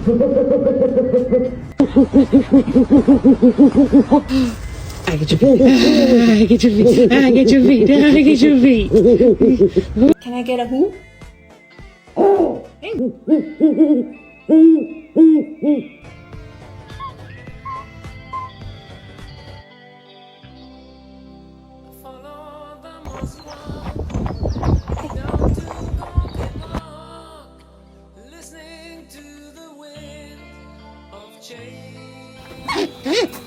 I get your feet. I get your feet. I get your feet. I get your feet. Can I get a who? Follow the most one down to Gonky Park, listening to the wind of change.